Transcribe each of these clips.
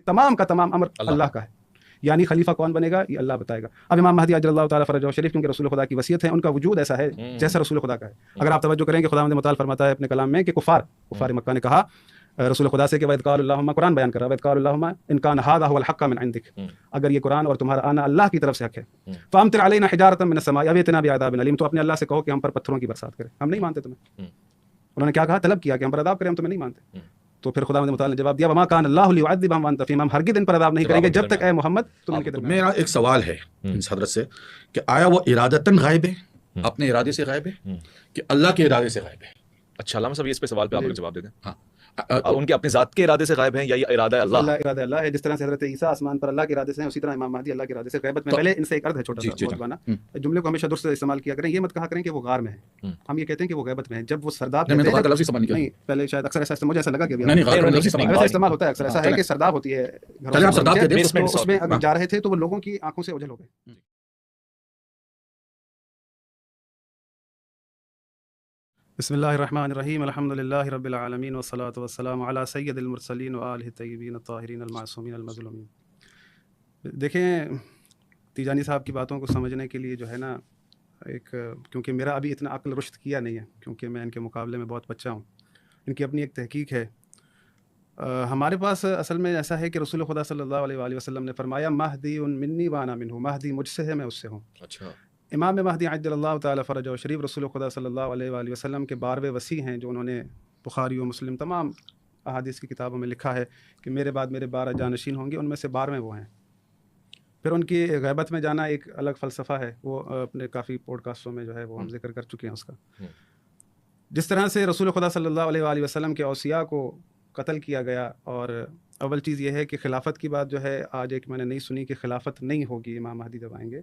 تمام کا تمام امر اللہ کا ہے. یعنی خلیفہ کون بنے گا یہ اللہ بتائے گا. اب امام مہدی عجل اللہ تعالیٰ فرجہ شریف کیونکہ رسول خدا کی وصیت ہے, ان کا وجود ایسا ہے جیسا رسول خدا کا ہے. اگر آپ توجہ کریں کہ خداوند متعال فرماتا ہے اپنے کلام میں کہ کفار مکہ نے کہا رسول خدا سے کہ وَإِذْ قَالُوا اللَّهُمَّ, قرآن بیان کر رہا ہے, وَإِذْ قَالُوا اللَّهُمَّ إِنْ كَانَ هَذَا هُوَ الْحَقَّ مِنْ عِنْدِكَ, اگر یہ قرآن اور تمہارا آنا اللہ کی طرف سے حق ہے, فَأَمْطِرْ عَلَيْنَا حِجَارَةً مِنَ السَّمَاءِ أَوْ ائْتِنَا بِعَذَابٍ أَلِيمٍ, تو اپنے اللہ سے کہو کہ ہم پر پتھروں کی برسات کرے, ہم نہیں مانتے تمہیں. انہوں نے کیا کہا, طلب کیا کہ ہم پر عذاب کریں, ہم تمہیں نہیں مانتے. تو پھر خداوند متعال نے جواب دیا وَمَا كَانَ اللَّهُ لِيُعَذِّبَهُمْ وَأَنْتَ فِيهِمْ, ہم ہرگز ان پر عذاب نہیں کریں گے جب تک اے محمد تم ان کے درمیان. میرا ایک سوال ہے اس حضرت سے کہ آیا وہ ارادتاً غائب ہے, اپنے ارادے سے غائب ہے کہ اللہ کے ارادے سے غائب ہے؟ اچھا علامہ صاحب, یہ اس پہ سوال پہ آپ لوگ جواب دے دیں. ہاں, ان کے اپنے ذات کے ارادے سے غائب ہیں یا یہ ارادہ ارادہ اللہ ہے؟ جس طرح سے حضرت عیسیٰ آسمان پر اللہ کے ارادے سے ہیں, اسی طرح امام مہدی اللہ کے ارادے سے غیبت میں. پہلے ان سے ایک عرض ہے چھوٹا سا موضوعانہ, جملے کو ہمیشہ درست استعمال کیا کریں. یہ مت کہا کریں کہ وہ غار میں ہے, ہم یہ کہتے ہیں کہ وہ غیبت میں ہے. جب وہ سرداب نہیں, پہلے شاید اکثر ایسا مجھے ایسا لگا کہ ایسا استعمال ہوتا ہے, اکثر ایسا ہے کہ سرداب ہوتی ہے اس میں اگر جا رہے تھے تو وہ لوگوں کی آنکھوں سے اوجھل ہو گئے. بسم اللہ الرحمن الرحیم, الحمد للہ رب العالمین والصلاۃ والسلام علی سید المرسلین وآلہ الطیبین الطاہرین المعصومین المظلومین. دیکھیں, تیجانی صاحب کی باتوں کو سمجھنے کے لیے جو ہے نا, ایک کیونکہ میرا ابھی اتنا عقل رشد کیا نہیں ہے, کیونکہ میں ان کے مقابلے میں بہت بچہ ہوں, ان کی اپنی ایک تحقیق ہے. ہمارے پاس اصل میں ایسا ہے کہ رسول خدا صلی اللہ علیہ وآلہ وسلم نے فرمایا مہدی منی وانا منہ, مہدی مجھ سے ہے میں اس سے ہوں. اچھا, امام مہدی عجل اللہ تعالیٰ فرجہ شریف رسول خدا صلی اللہ علیہ وآلہ وسلم کے 12ویں وصی ہیں, جو انہوں نے بخاری و مسلم تمام احادیث کی کتابوں میں لکھا ہے کہ میرے بعد میرے 12 جانشین ہوں گے, ان میں سے 12ویں وہ ہیں. پھر ان کی غیبت میں جانا ایک الگ فلسفہ ہے, وہ اپنے کافی پوڈ کاسٹوں میں جو ہے وہ ہم ذکر کر چکے ہیں اس کا. جس طرح سے رسول خدا صلی اللہ علیہ وآلہ وسلم کے اوصیاء کو قتل کیا گیا, اور اول چیز یہ ہے کہ خلافت کی بات جو ہے آج ایک میں نے نہیں سنی کہ خلافت نہیں ہوگی امام مہدی جب آئیں گے.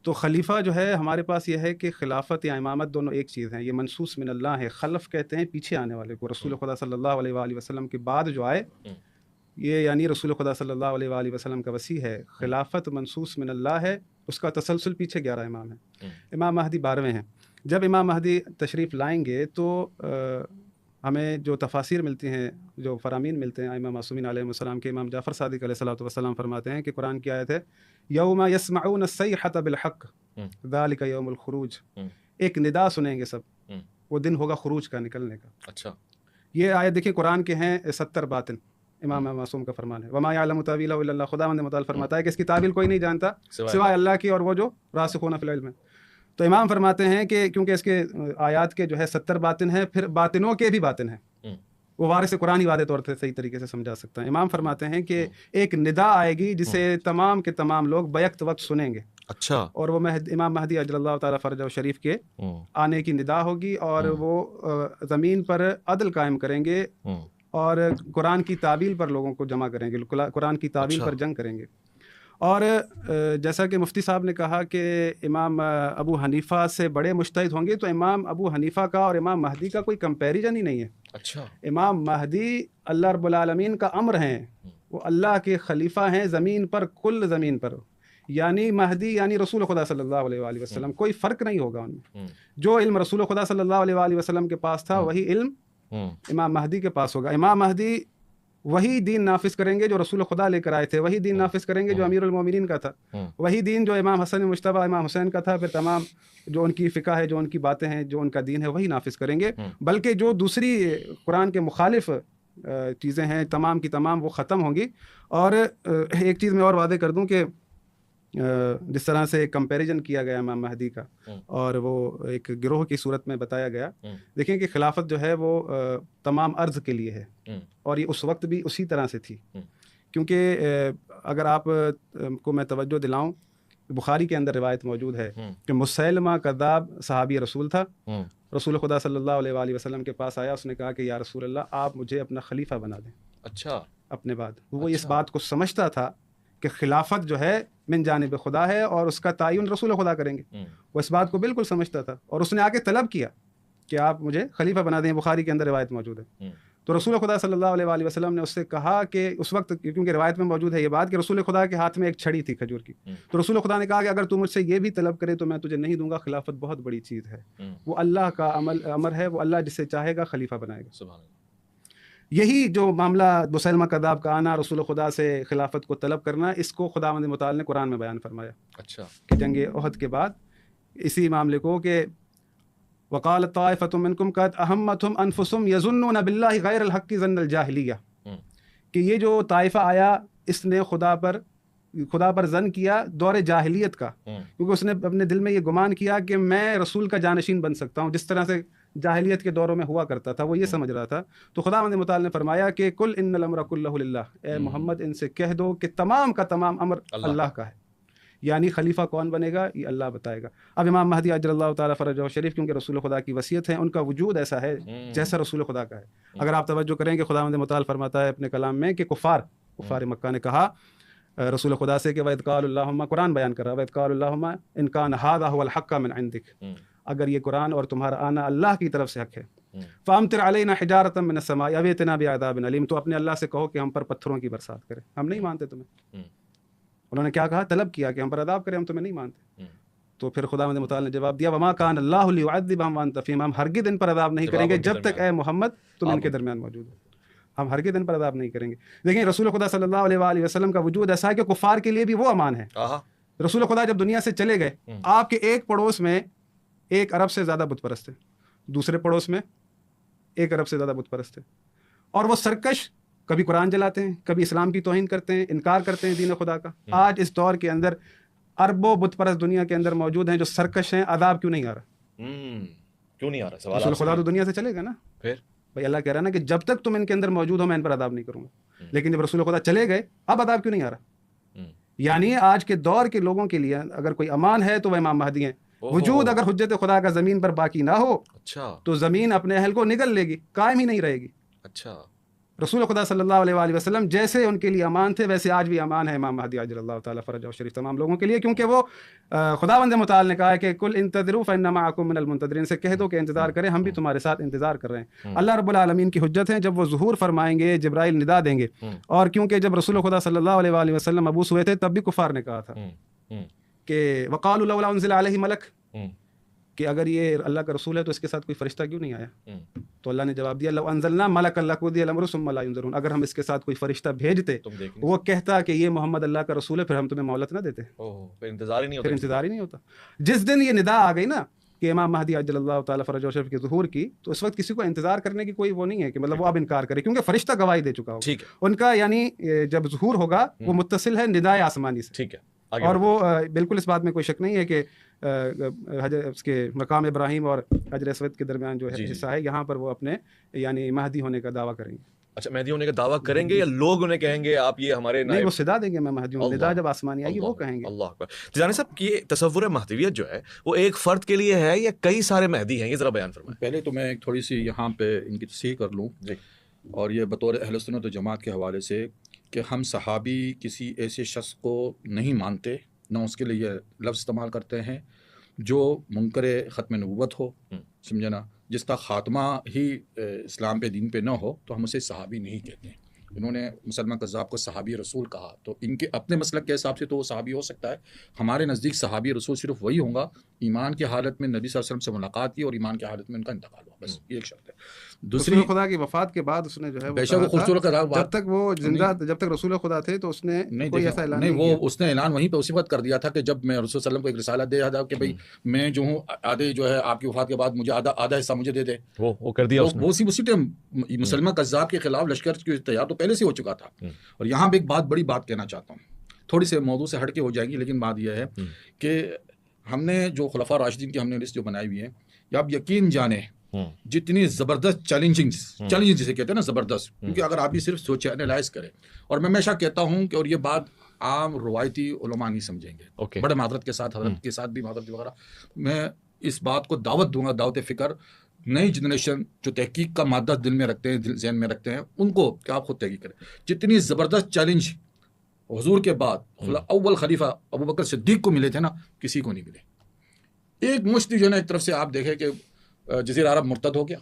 تو خلیفہ جو ہے ہمارے پاس یہ ہے کہ خلافت یا امامت دونوں ایک چیز ہیں, یہ منصوص من اللہ ہے. خلف کہتے ہیں پیچھے آنے والے کو, رسول خدا صلی اللہ علیہ وآلہ وسلم کے بعد جو آئے یہ یعنی رسول خدا صلی اللہ علیہ وآلہ وسلم کا وصی ہے. خلافت منصوص من اللہ ہے, اس کا تسلسل پیچھے 11 امام ہیں. امام مہدی 12ویں ہیں. جب امام مہدی تشریف لائیں گے تو ہمیں جو تفاسیر ملتی ہیں, جو فرامین ملتے ہیں ائمہ معصومین علیہ السلام کے, امام جعفر صادق علیہ الصلوۃ والسلام فرماتے ہیں کہ قرآن کی آیت ہے یوم یسمعون الصیحۃ بالحق ذالک یوم الخروج, ایک ندا سنیں گے سب, وہ دن ہوگا خروج کا, نکلنے کا. اچھا, یہ آیت دیکھیں قرآن کے ہیں 70 باطن, امام معصوم کا فرمان ہے وما یعلم تاویلہ الا اللہ, خداوند متعال فرماتا ہے کہ اس کی تعویل کوئی نہیں جانتا سوائے اللہ کی اور وہ جو راسخون فی العلم ہے. تو امام فرماتے ہیں کہ کیونکہ اس کے آیات کے جو ہے 70 باطن ہیں, پھر باطنوں کے بھی باطن ہیں, وہ وارث قرآن ہی واضح طور سے صحیح طریقے سے سمجھا سکتا ہے. امام فرماتے ہیں کہ ایک ندا آئے گی جسے تمام کے تمام لوگ بیک وقت سنیں گے. اچھا, اور وہ امام مہدی عجل اللہ تعالیٰ فرجہ شریف کے آنے کی ندا ہوگی, اور وہ زمین پر عدل قائم کریں گے اور قرآن کی تعویل پر لوگوں کو جمع کریں گے, قرآن کی تعویل پر جنگ کریں گے. اور جیسا کہ مفتی صاحب نے کہا کہ امام ابو حنیفہ سے بڑے مجتہد ہوں گے, تو امام ابو حنیفہ کا اور امام مہدی کا کوئی کمپیریزن ہی نہیں ہے. اچھا, امام مہدی اللہ رب العالمین کا امر ہیں, وہ اللہ کے خلیفہ ہیں زمین پر, کل زمین پر. یعنی مہدی یعنی رسول خدا صلی اللہ علیہ وآلہ وسلم, کوئی فرق نہیں ہوگا ان میں. جو علم رسول خدا صلی اللہ علیہ وآلہ وسلم کے پاس تھا وہی علم امام مہدی کے پاس ہوگا. امام مہدی وہی دین نافذ کریں گے جو رسول خدا لے کر آئے تھے, وہی دین نافذ کریں گے جو امیر المومنین کا تھا, وہی دین جو امام حسن مجتبیٰ امام حسین کا تھا. پھر تمام جو ان کی فقہ ہے, جو ان کی باتیں ہیں, جو ان کا دین ہے, وہی نافذ کریں گے. بلکہ جو دوسری قرآن کے مخالف چیزیں ہیں تمام کی تمام وہ ختم ہوں گی. اور ایک چیز میں اور واضح کر دوں کہ جس طرح سے کمپیریزن کیا گیا امام مہدی کا اور وہ ایک گروہ کی صورت میں بتایا گیا, دیکھیں کہ خلافت جو ہے وہ تمام ارض کے لیے ہے, اور یہ اس وقت بھی اسی طرح سے تھی. کیونکہ اگر آپ کو میں توجہ دلاؤں, بخاری کے اندر روایت موجود ہے کہ مسیلمہ کذاب صحابی رسول تھا, رسول خدا صلی اللہ علیہ وآلہ وسلم کے پاس آیا, اس نے کہا کہ یا رسول اللہ آپ مجھے اپنا خلیفہ بنا دیں. اچھا, اپنے بعد وہ اس بات کو سمجھتا تھا کہ خلافت جو ہے من جانب خدا ہے اور اس کا تعین رسول خدا کریں گے, وہ اس بات کو بالکل سمجھتا تھا, اور اس نے آگے طلب کیا کہ آپ مجھے خلیفہ بنا دیں. بخاری کے اندر روایت موجود ہے. تو رسول خدا صلی اللہ علیہ وآلہ وسلم نے اس سے کہا کہ اس وقت, کیونکہ روایت میں موجود ہے یہ بات کہ رسول خدا کے ہاتھ میں ایک چھڑی تھی کھجور کی, تو رسول خدا نے کہا کہ اگر تو مجھ سے یہ بھی طلب کرے تو میں تجھے نہیں دوں گا, خلافت بہت بڑی چیز ہے, وہ اللہ کا امر ہے, وہ اللہ جسے چاہے گا خلیفہ بنائے گا. یہی جو معاملہ مسلمہ کذاب کا آنا، رسول خدا سے خلافت کو طلب کرنا، اس کو خداوند متعال نے قرآن میں بیان فرمایا. اچھا. کہ جنگ احد کے بعد اسی معاملے کو کہ وقالت طائفۃ منکم قد اہمتہم انفسہم یظنون باللہ غیر الحق ظن الجاہلیہ، کہ یہ جو طائفہ آیا اس نے خدا پر ظن کیا دور جاہلیت کا، کیونکہ اس نے اپنے دل میں یہ گمان کیا کہ میں رسول کا جانشین بن سکتا ہوں، جس طرح سے جاہلیت کے دوروں میں ہوا کرتا تھا، وہ یہ سمجھ رہا تھا. تو خداوند متعال نے فرمایا کہ کل ان الامر کلہ للہ، اے محمد ان سے کہہ دو کہ تمام کا تمام امر اللہ کا ہے. یعنی خلیفہ کون بنے گا یہ اللہ بتائے گا. اب امام مہدی عجل اللہ تعالیٰ فرجہ شریف کیونکہ رسول خدا کی وصیت ہے، ان کا وجود ایسا ہے جیسا رسول خدا کا ہے. اگر آپ توجہ کریں کہ خداوند متعال فرماتا ہے اپنے کلام میں کہ کفار مکہ نے کہا رسول خدا سے کہ وَإِذْ قَالُوا اللَّهُمَّ، قرآن بیان کر رہا ہے، وَإِذْ قَالُوا اللَّهُمَّ إِنْ كَانَ هَذَا هُوَ الْحَقَّ مِنْ عِنْدِكَ، اگر یہ قرآن اور تمہارا آنا اللہ کی طرف سے حق ہے، فَأَمْطِرْ عَلَيْنَا حِجَارَةً مِّنَ السَّمَاءِ أَوْ ائْتِنَا بِعَذَابٍ أَلِيمٍ، تو اپنے اللہ سے کہو کہ ہم پر پتھروں کی برسات کرے، ہم نہیں مانتے تمہیں. انہوں نے کیا کہا؟ طلب کیا کہ ہم پر عذاب کرے، ہم تمہیں نہیں مانتے. تو پھر خداوند متعال نے جواب دیا وَمَا كَانَ اللَّهُ لِيُعَذِّبَهُمْ وَأَنْتَ فِيهِمْ، ہم ہرگز ان پر عذاب نہیں کریں گے جب تک اے محمد تم ان کے درمیان موجود ہو، ہم ہرگز ان پر عذاب نہیں کریں گے. دیکھیں رسول خدا صلی اللہ علیہ وآلہ وسلم کا وجود ایسا ہے کہ کفار کے لیے بھی وہ امان ہے. رسول خدا جب دنیا سے چلے گئے، آپ کے ایک پڑوس میں 1 ارب سے زیادہ بت پرست ہیں، دوسرے پڑوس میں 1 ارب سے زیادہ بت پرست ہیں، اور وہ سرکش کبھی قرآن جلاتے ہیں، کبھی اسلام کی توہین کرتے ہیں، انکار کرتے ہیں دین خدا کا. آج اس دور کے اندر اربوں بت پرست دنیا کے اندر موجود ہیں جو سرکش ہیں، عذاب کیوں نہیں آ رہا؟ کیوں نہیں آ رہا؟ سوال رسول خدا تو دنیا سے چلے گا نا. پھر بھائی اللہ کہہ رہا ہے نا کہ جب تک تم ان کے اندر موجود ہو میں ان پر عذاب نہیں کروں گا. لیکن جب رسول خدا چلے گئے اب عذاب کیوں نہیں آ رہا؟ یعنی آج کے دور کے لوگوں کے لیے اگر کوئی امان ہے تو وہ امام مہدی ہیں. وجود اگر حجت خدا کا زمین پر باقی نہ ہو تو زمین اپنے اہل کو نگل لے گی، قائم ہی نہیں رہے گی. اچھا. رسول خدا صلی اللہ علیہ وآلہ وسلم جیسے ان کے لیے امان تھے ویسے آج بھی امان ہے امام مہدی عجل اللہ تعالیٰ فرجہ شریف تمام لوگوں کے لیے، کیونکہ وہ خداوند متعال نے کہا ہے کہ کل انتظروا فإن معکم من المنتظرین، سے کہہ دو کہ انتظار کریں، ہم بھی تمہارے ساتھ انتظار کر رہے ہیں. اللہ رب العالمین کی حجت ہیں، جب وہ ظہور فرمائیں گے جبرائیل ندا دیں گے. اور کیونکہ جب رسول خدا صلی اللہ علیہ وآلہ وسلم مبعوث ہوئے تھے تب بھی کفار نے کہا تھا کہ وقالوا لولا انزل علیہ ملک، کہ اگر یہ اللہ کا رسول ہے تو اس کے ساتھ کوئی فرشتہ کیوں نہیں آیا؟ تو اللہ نے جواب دیا لو انزلنا ملکا لقضی الامر ثم لا ينظرون، اگر ہم اس کے ساتھ کوئی فرشتہ بھیجتے وہ کہتا کہ یہ محمد اللہ کا رسول ہے پھر ہم تمہیں مہلت نہ دیتے، پھر انتظار ہی نہیں ہوتا. جس دن یہ ندا آ گئی نا کہ امام مہدی عجل اللہ تعالیٰ فرجہ شریف کے ظہور کی، تو اس وقت کسی کو انتظار کرنے کی کوئی وہ نہیں ہے کہ مطلب وہ اب انکار کرے، کیونکہ فرشتہ گواہی دے چکا ہوگا ان کا. یعنی جب ظہور ہوگا وہ متصل ہے ندائے آسمانی سے. ٹھیک ہے. اور وہ بالکل اس بات میں کوئی شک نہیں ہے کہ اس کے مقام ابراہیم اور حجر اسود کے درمیان جو ہے حصہ ہے، یہاں پر وہ اپنے یعنی مہدی ہونے کا دعویٰ کریں گے. اچھا، مہدی ہونے کا دعویٰ کریں گے یا لوگ انہیں کہیں گے آپ یہ ہمارے نہیں، وہ صدا دیں گے میں مہدی ہوں، ندا جب آسمانی آئے گی وہ کہیں گے. اللہ اکبر. جانے صاحب یہ تصور مہدویت جو ہے وہ ایک فرد کے لیے ہے یا کئی سارے مہدی ہیں، یہ ذرا بیان فرمائیں. پہلے تو میں ایک تھوڑی سی یہاں پہ ان کی تصحیح کر لوں، اور یہ بطور اہل سنت و جماعت کے حوالے سے کہ ہم صحابی کسی ایسے شخص کو نہیں مانتے، نہ اس کے لیے لفظ استعمال کرتے ہیں جو منکر ختم نبوت ہو، سمجھے نا، جس کا خاتمہ ہی اسلام پہ دین پہ نہ ہو تو ہم اسے صحابی نہیں کہتے ہیں. انہوں نے مسلمہ کذاب کو صحابی رسول کہا، تو ان کے اپنے مسلک کے حساب سے تو وہ صحابی ہو سکتا ہے. ہمارے نزدیک صحابی رسول صرف وہی ہوں گا ایمان کی حالت میں نبی صلی اللہ علیہ وسلم سے ملاقات کی اور ایمان کی حالت میں ان کا انتقال ہوا، بس یہ ایک شرط ہے. دوسری خدا کی وفات کے بعد اس نے جو ہے بے شک وہ خوبصورت جب تک وہ زندہ، جب تک رسول خدا تھے تو اس نے کوئی ایسا اعلان نہیں، وہ اس نے اعلان وہیں پہ اسی وقت کر دیا تھا کہ جب میں رسول صلی اللہ علیہ وسلم کو ایک رسالہ دے رہا تھا کہ بھائی میں جو ہوں آدھے جو ہے آپ کی وفات کے بعد مجھے آدھا حصہ مجھے دے دے، وہ کر دیا. وہ اسی ٹائم مسلمہ کذاب کے خلاف لشکر کی تیار تو پہلے سے ہو چکا تھا. اور یہاں پہ ایک بڑی بات کہنا چاہتا ہوں، تھوڑی سے موضوع سے ہٹ کے ہو جائے گی، لیکن بات یہ ہے کہ ہم نے جو خلفاء راشدین کی ہم نے لسٹ جو بنائی ہوئی ہے، یا آپ یقین جانیں جتنی زبردست چیلنجنگ جسے کہتے ہیں نا زبردست، کیونکہ اگر آپ یہ صرف سوچے انالائز کریں، اور میں ہمیشہ کہتا ہوں کہ اور یہ بات عام روایتی علماء نہیں سمجھیں گے، بڑے معذرت کے ساتھ، حضرت کے ساتھ بھی معذرت وغیرہ، میں اس بات کو دعوت دوں گا، دعوت فکر نئی جنریشن جو تحقیق کا مادہ دل میں رکھتے ہیں، ذہن میں رکھتے ہیں، ان کو کہ آپ خود تحقیق کریں. جتنی زبردست چیلنج حضور کے بعد اول خلیفہ ابو بکر صدیق کو ملے تھے نا، کسی کو نہیں ملے. ایک مشتی جو ہے نا ایک طرف سے آپ دیکھیں کہ جزیرہ عرب مرتد ہو گیا